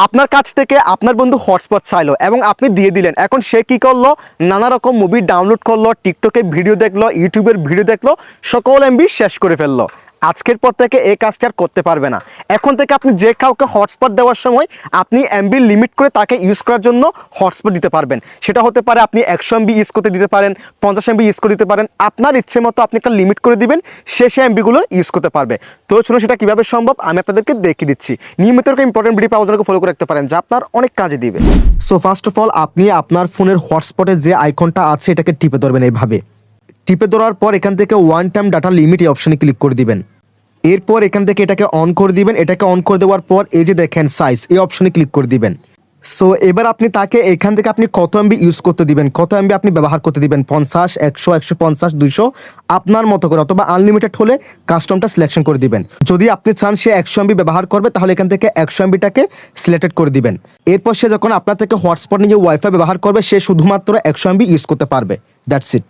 আপনার কাছ থেকে আপনার বন্ধু হটস্পট চাইলো এবং আপনি দিয়ে দিলেন। এখন সে কি করলো, নানা রকম মুভি ডাউনলোড করলো, টিকটকে ভিডিও দেখলো, ইউটিউবের ভিডিও দেখলো, সকল এমবি শেষ করে ফেললো। আজকের পর থেকে এই কাজটা আর করতে পারবে না। এখন থেকে আপনি যে কাউকে হটস্পট দেওয়ার সময় আপনি এমবি লিমিট করে তাকে ইউজ করার জন্য হটস্পট দিতে পারবেন। সেটা হতে পারে আপনি 100 এমবি ইউজ করতে দিতে পারেন, 50 এমবি ইউজ করে দিতে পারেন। আপনার ইচ্ছে মতো আপনি একটা লিমিট করে দিবেন, সে এমবিগুলো ইউজ করতে পারবে। তো চলুন সেটা কীভাবে সম্ভব আমি আপনাদেরকে দেখিয়ে দিচ্ছি। নিয়মিত এরকম ইম্পর্টেন্ট ভিডিও পাওয়ার জন্য ফলো করে রাখতে পারেন, যা আপনার অনেক কাজে দিবে। সো ফার্স্ট অফ অল আপনি আপনার ফোনের হটস্পটে যে আইকনটা আছে এটাকে টিপে ধরবেন। এইভাবে টিপে ধরার পর এখান থেকে ওয়ান টাইম ডাটা লিমিট এই অপশনে ক্লিক করে দিবেন। এরপর এখান থেকে এটাকে অন করে দিবেন। এটাকে অন করে দেওয়ার পর এই যে দেখেন সাইজ, এই অপশনে ক্লিক করে দিবেন। সো এবার আপনি তাকে এখান থেকে আপনি কত এমবি ইউজ করতে দিবেন, কত এমবি আপনি ব্যবহার করতে দিবেন, 50, 100, 150, 200 আপনার মতো করে, অথবা আনলিমিটেড হলে কাস্টমটা সিলেকশন করে দিবেন। যদি আপনি চান সে 100 এমবি ব্যবহার করবে তাহলে এখান থেকে 100 এমবিটাকে সিলেক্টেড করে দিবেন। এরপর সে যখন আপনার থেকে হটস্পট নিয়ে ওয়াইফাই ব্যবহার করবে সে শুধুমাত্র 100 এমবি ইউজ করতে পারবে। That's it.